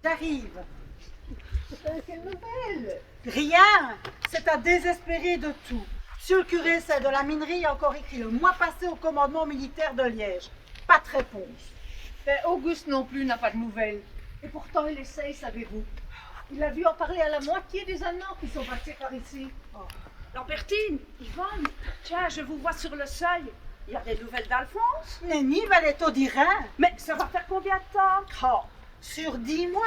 t'arrive? Quelle nouvelle? Rien. C'est à désespérer de tout. Monsieur le curé, c'est de la minerie, a encore écrit le mois passé au commandement militaire de Liège. Pas de réponse. Ben, Auguste non plus n'a pas de nouvelles. Et pourtant il essaye, savez-vous. Il a dû en parler à la moitié des Allemands qui sont passés par ici. Lambertine, Yvonne, tiens, je vous vois sur le seuil. Il y a des nouvelles d'Alphonse? Nenni Valetto d'Irin. Mais ça va faire combien de temps? Oh, sur 10 mois.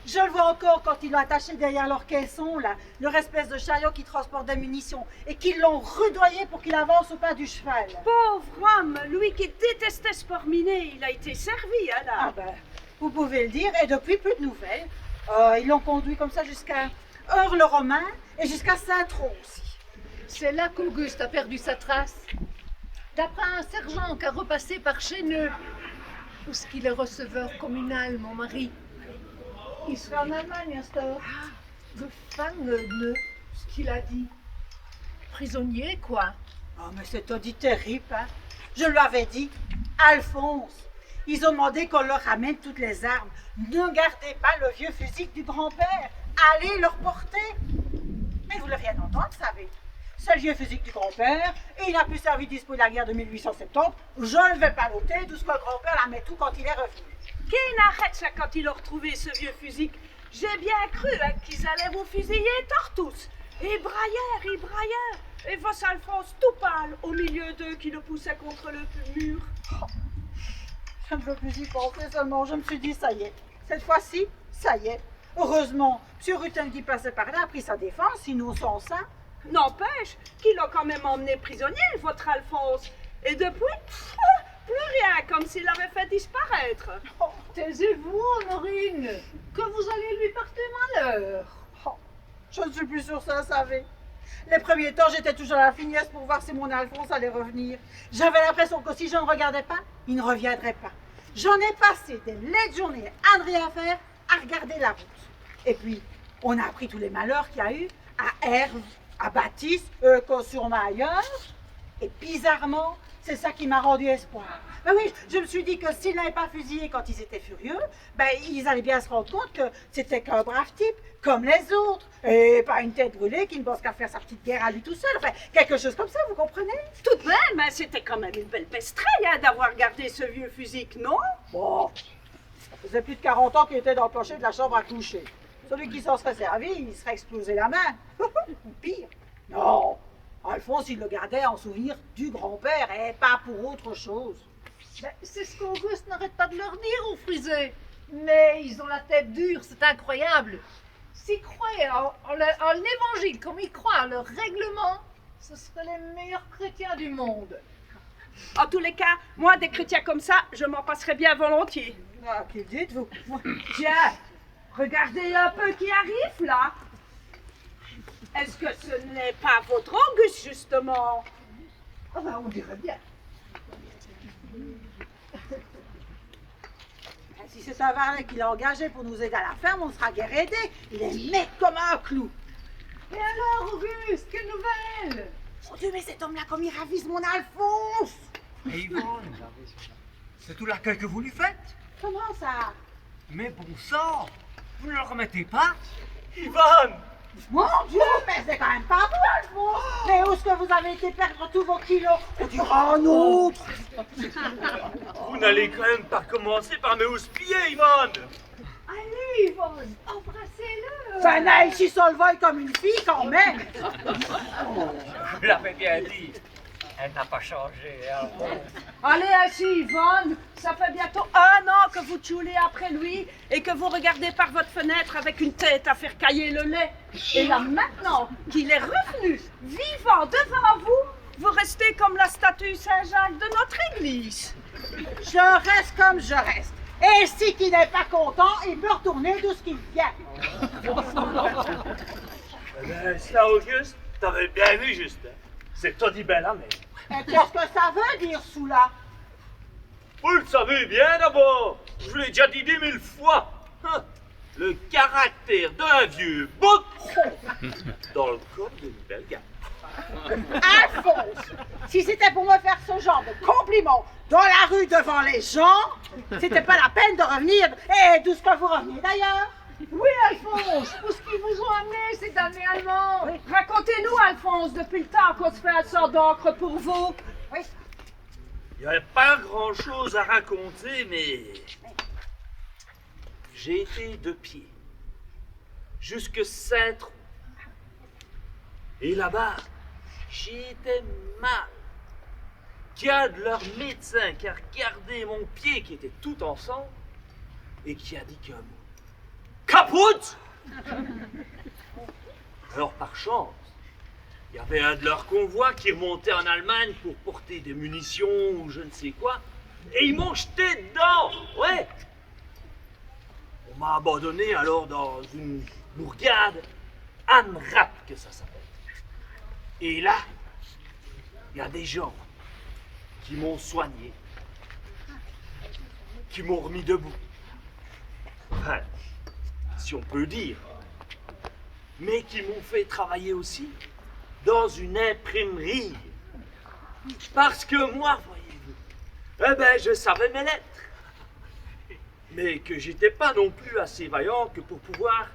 Je le vois encore quand ils l'ont attaché derrière leur caisson, là, leur espèce de chariot qui transporte des munitions, et qu'ils l'ont rudoyé pour qu'il avance au pas du cheval. Pauvre homme, lui qui détestait sport miné, il a été servi, hein, là. Ah ben, vous pouvez le dire, et depuis plus de nouvelles. Ils l'ont conduit comme ça jusqu'à Heure-le-Romain et jusqu'à Saint-Tron aussi. C'est là qu'Auguste a perdu sa trace. D'après un sergent qui a repassé par chez nous, où ce qu'il est receveur communal, mon mari. Il serait en Allemagne à cette heure. De fameux, ce qu'il a dit. Prisonnier, quoi. Oh, mais c'est dit terrible, hein. Je lui avais dit, Alphonse, ils ont demandé qu'on leur ramène toutes les armes. Ne gardez pas le vieux fusil du grand-père. Allez leur porter. Mais vous ne rien entendre, savez. C'est le vieux fusil du grand-père, et il n'a plus servi dispo de la guerre de 1870. Je ne vais pas noter d'où ce que le grand-père la met tout quand il est revenu. Qui n'arrête ça quand il a retrouvé ce vieux fusil? J'ai bien cru hein, qu'ils allaient vous fusiller tort tous. Et braillèrent. Et vos Alphonse tout pâle au milieu d'eux qui le poussaient contre le mur. Je ne veux plus y penser seulement. Je me suis dit, ça y est. Cette fois-ci, ça y est. Heureusement, M. Rutten qui passait par là a pris sa défense, innocent ça. N'empêche qu'il a quand même emmené prisonnier, votre Alphonse. Et depuis, plus rien, comme s'il l'avait fait disparaître. Oh, taisez-vous, Honorine, que vous allez lui porter malheur. Oh, je ne suis plus sur ça, savez. Les premiers temps, j'étais toujours à la finesse pour voir si mon Alphonse allait revenir. J'avais l'impression que si je ne regardais pas, il ne reviendrait pas. J'en ai passé des laides journées à ne rien faire, à regarder la route. Et puis, on a appris tous les malheurs qu'il y a eu à Herve, à Baptiste, sur-Mailleur. Et bizarrement, c'est ça qui m'a rendu espoir. Ben oui, je me suis dit que s'ils n'avaient pas fusillé quand ils étaient furieux, ben ils allaient bien se rendre compte que c'était qu'un brave type, comme les autres, et pas une tête brûlée qui ne pense qu'à faire sa petite guerre à lui tout seul. Enfin, quelque chose comme ça, vous comprenez? Tout de même, hein, c'était quand même une belle pestreille hein, d'avoir gardé ce vieux fusil, non? Bon, ça faisait plus de 40 ans qu'il était dans le plancher de la chambre à coucher. Celui qui s'en serait servi, il serait explosé la main. Ou pire. Non, Alphonse, il le gardait en souvenir du grand-père et pas pour autre chose. Ben, c'est ce qu'Auguste n'arrête pas de leur dire aux frisés. Mais ils ont la tête dure, c'est incroyable. S'ils croyaient en l'évangile comme ils croient à leur règlement, ce seraient les meilleurs chrétiens du monde. En tous les cas, moi, des chrétiens comme ça, je m'en passerais bien volontiers. Ah, qui dites-vous? Tiens, regardez un peu qui arrive là. Est-ce que ce n'est pas votre Auguste, justement? Ah ben, on dirait bien. Si c'est un valet qu'il a engagé pour nous aider à la ferme, on sera guère aidé. Il est net comme un clou. Et alors, Auguste, quelle nouvelle? Mon Dieu, mais cet homme-là, comme il ravise mon Alphonse! Et Yvonne, c'est tout l'accueil que vous lui faites? Comment ça? Mais bon sang, vous ne le remettez pas? Yvonne! Mon Dieu, mais c'est quand même pas vous, Alphonse! Mais où est-ce que vous avez été perdre tous vos kilos? On dira un autre! Vous n'allez quand même pas commencer par me houspiller, Yvonne! Allez, Yvonne, embrassez-le. Ça n'a ici sur le vol comme une fille, quand même! Je vous l'avais bien dit. Elle n'a pas changé, hein. Allez ainsi, Yvonne, ça fait bientôt 1 an que vous tchoulez après lui et que vous regardez par votre fenêtre avec une tête à faire cailler le lait. Et là, maintenant qu'il est revenu vivant devant vous, vous restez comme la statue Saint-Jacques de notre église. Je reste comme je reste. Et si qui n'est pas content, il peut retourner d'où ce qu'il vient. Ça, Auguste, t'avais bien vu, Justin. C'est Tony Bella, mais... Et qu'est-ce que ça veut dire, Soula? Vous le savez bien d'abord. Je vous l'ai déjà dit 10 000 fois. Hein, le caractère d'un vieux bouc dans le corps d'une belle gamme. Alphonse, si c'était pour me faire ce genre de compliment dans la rue devant les gens, c'était pas la peine de revenir. Et d'où ce que vous revenez d'ailleurs? Oui, Alphonse, où est-ce qu'ils vous ont amené, ces damnés Allemands? Racontez-nous, Alphonse, depuis le temps qu'on se fait un sort d'encre pour vous. Il n'y avait pas grand-chose à raconter, mais j'ai été de pied jusque Saint-Trou. Et là-bas, j'étais mal. Qu'il y a de leur médecin qui a regardé mon pied qui était tout ensemble et qui a dit qu'un mot. Caput! Alors par chance, il y avait un de leurs convois qui remontait en Allemagne pour porter des munitions ou je ne sais quoi, et ils m'ont jeté dedans, ouais. On m'a abandonné alors dans une bourgade, Amrat que ça s'appelle. Et là, il y a des gens qui m'ont soigné, qui m'ont remis debout. Enfin, si on peut dire, mais qui m'ont fait travailler aussi dans une imprimerie. Parce que moi, voyez-vous, eh ben, je savais mes lettres. Mais que j'étais pas non plus assez vaillant que pour pouvoir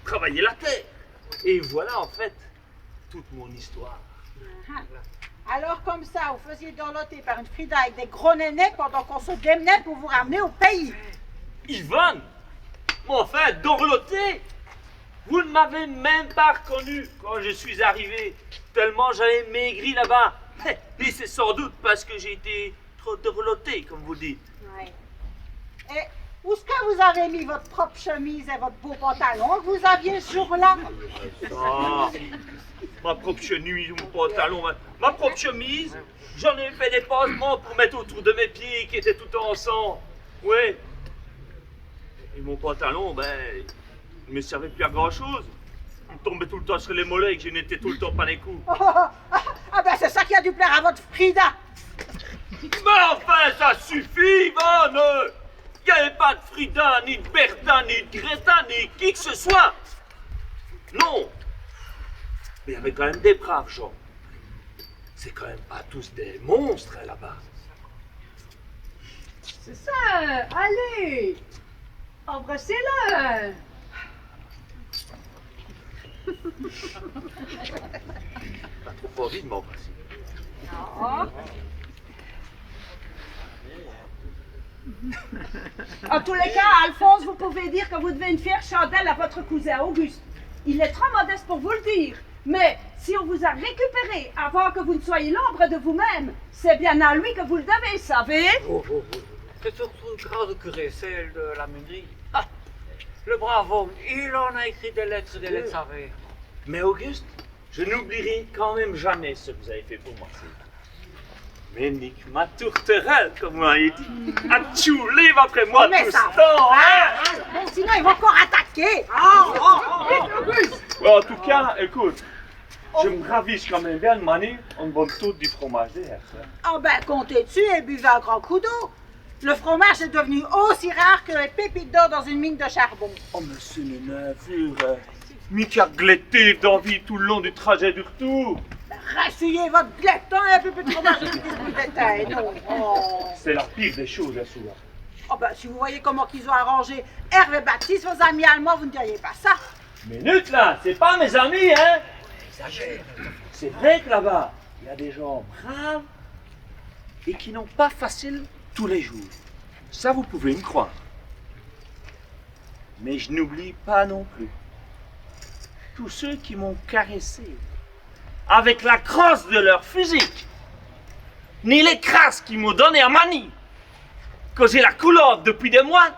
travailler la terre. Et voilà, en fait, toute mon histoire. Alors comme ça, vous faisiez dorloter par une Frida avec des gros nénés pendant qu'on se démenait pour vous ramener au pays. Yvonne, mais enfin, dorloter, vous ne m'avez même pas reconnu quand je suis arrivé, tellement j'avais maigri là-bas. Et c'est sans doute parce que j'ai été trop dorloté, comme vous dites. Ouais. Et où est-ce que vous avez mis votre propre chemise et votre beau pantalon que vous aviez ce jour-là? Ah, ma propre chemise, mon pantalon, ma propre chemise, j'en ai fait des pansements pour mettre autour de mes pieds qui étaient tout en sang. Ouais. Et mon pantalon, ben, il ne me servait plus à grand-chose. Il me tombait tout le temps sur les mollets et que je n'étais tout le temps pas les coups. Ah ben c'est ça qui a dû plaire à votre Frida. Mais enfin, ça suffit, Yvonne! Il n'y avait pas de Frida, ni de Bertha, ni de Greta, ni qui que ce soit. Non. Mais il y avait quand même des braves gens. C'est quand même pas tous des monstres là-bas. C'est ça, allez, embrassez-le. Pas trop envie de m'embrasser. En tous les cas, Alphonse, vous pouvez dire que vous devez une fière chandelle à votre cousin Auguste. Il est trop modeste pour vous le dire. Mais si on vous a récupéré avant que vous ne soyez l'ombre de vous-même, c'est bien à lui que vous le devez, savez? C'est surtout une grande curée, celle de la mairie. Ah, le brave homme, il en a écrit des lettres, savez. Mais Auguste, je n'oublierai quand même jamais ce que vous avez fait pour moi. Mais nique ma tourterelle, comme vous m'avez dit. À livre après moi Mais tout ça ce temps, hein? Bon, sinon ils vont encore attaquer. En tout cas, écoute, je me raviche quand même bien de manier en bonne toute du fromage des herses. Ah ben comptez dessus et buvez un grand coup d'eau. Le fromage est devenu aussi rare que les pépites d'or dans une mine de charbon. Oh, mais c'est une navire. Mika gletté d'envie tout le long du trajet du retour. Rassuyez votre gletton et un peu plus de fromage et plus de détails, non. Oh. C'est la pire des choses, là, souvent. Oh ben si vous voyez comment qu'ils ont arrangé Hervé Baptiste, vos amis allemands, vous ne diriez pas ça. Minute, là, c'est pas mes amis, hein? Exagère. C'est vrai que là-bas, il y a des gens braves et qui n'ont pas facile tous les jours. Ça, vous pouvez me croire. Mais je n'oublie pas non plus tous ceux qui m'ont caressé avec la crosse de leur physique, ni les crasses qu'ils m'ont donné à manie, que j'ai la coulotte depuis des mois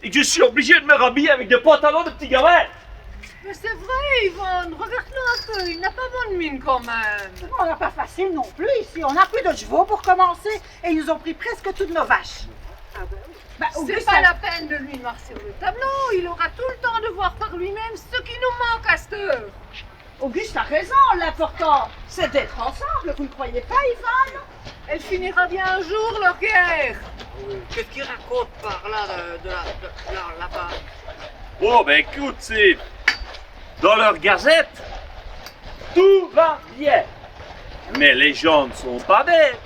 et que je suis obligé de me rhabiller avec des pantalons de petits gamins. Mais c'est vrai, Yvonne, regarde-le un peu, il n'a pas bonne mine quand même. On n'a pas facile non plus ici. On n'a plus de chevaux pour commencer et ils nous ont pris presque toutes nos vaches. Ah ben oui. Ben, C'est Auguste, pas la peine de lui noircir le tableau, il aura tout le temps de voir par lui-même ce qui nous manque à cette heure. Auguste a raison, l'important, c'est d'être ensemble, vous ne croyez pas, Yvonne? Elle finira bien un jour leur guerre. Qu'est-ce qu'il raconte par là, là-bas? Oh, ben écoute, c'est dans leur gazette, tout va bien. Mais les gens ne sont pas bêtes.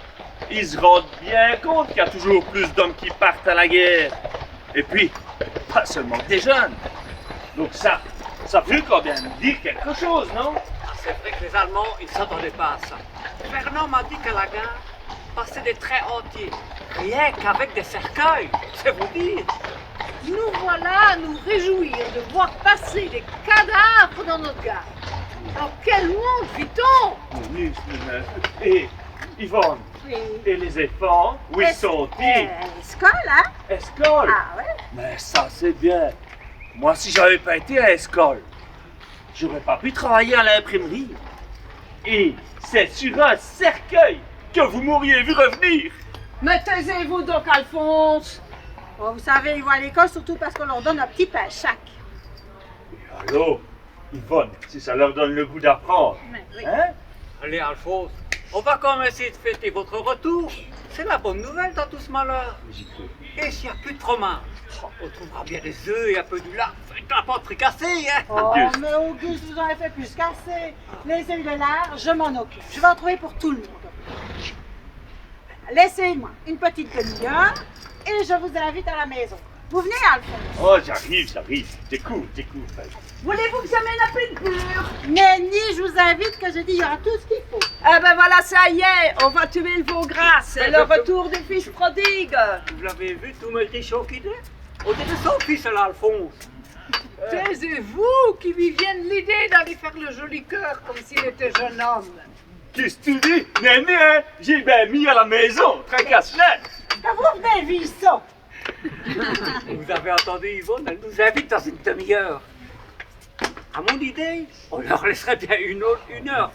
Ils se rendent bien compte qu'il y a toujours plus d'hommes qui partent à la guerre. Et puis, pas seulement des jeunes, Donc ça veut quand même dire quelque chose, non? Ah, c'est vrai que les Allemands, ils ne s'attendaient pas à ça. Fernand m'a dit qu'à la gare passaient des trains entiers, rien qu'avec des cercueils, c'est vous dire. Nous voilà à nous réjouir de voir passer des cadavres dans notre gare. Dans quel monde vit-on? Et Yvonne, Oui. et les enfants, où ils sont-ils? Escole, hein? Escole? Ah ouais? Mais ça c'est bien. Moi si j'avais pas été à l'école, j'aurais pas pu travailler à l'imprimerie. Et c'est sur un cercueil que vous m'auriez vu revenir. Mais taisez-vous donc, Alphonse. Bon, vous savez, ils vont à l'école surtout parce qu'on leur donne un petit pain chaque. Allô, Yvonne, si ça leur donne le goût d'apprendre. Mais oui. Hein? Allez, Alphonse, on va quand même essayer de fêter votre retour. C'est la bonne nouvelle dans tout ce malheur. Et s'il n'y a plus de fromage, on trouvera bien des œufs et un peu du lard. Faites la pâte fricassée, hein? Oh, mais Auguste, vous en avez fait plus qu'assez. Les œufs de lard, je m'en occupe. Je vais en trouver pour tout le monde. Laissez-moi une petite demi-heure et je vous invite à la maison. Vous venez, Alphonse? Oh, j'arrive. T'écoute. Voulez-vous que j'amène un peu de beurre? Nenni, je vous invite que je dis, il y aura tout ce qu'il faut. Ah ben voilà, ça y est, on va tuer le veau gras. C'est le retour du fils prodigue. Vous l'avez vu, tout maigrichon qu'il est? On dirait son fils, là, Alphonse. Taisez-vous qui lui vienne l'idée d'aller faire le joli cœur comme s'il était jeune homme. Qu'est-ce que tu dis? Néné, hein? J'ai bien mis à la maison, tracasse-la. Quand vous venez, Vissot? Vous avez entendu Yvonne, elle nous invite dans une demi-heure. À mon idée, on leur laisserait bien une heure.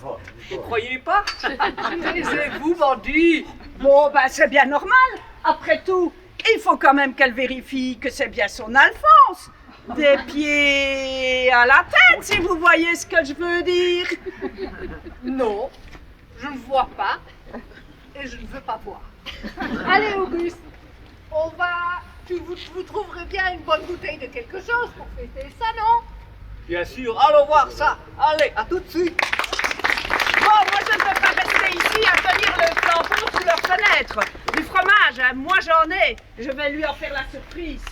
Vous croyez pas? Taisez-vous, bandit. Bon ben c'est bien normal. Après tout, il faut quand même qu'elle vérifie que c'est bien son Alphonse. Des pieds à la tête, si vous voyez ce que je veux dire. Non, je ne vois pas et je ne veux pas voir. Allez, Auguste, vous trouverez bien une bonne bouteille de quelque chose pour fêter ça, non? Bien sûr, allons voir ça. Allez, à tout de suite. Bon, moi je ne peux pas rester ici à tenir le flambeau sous leur fenêtre. Du fromage, hein, moi j'en ai. Je vais lui en faire la surprise.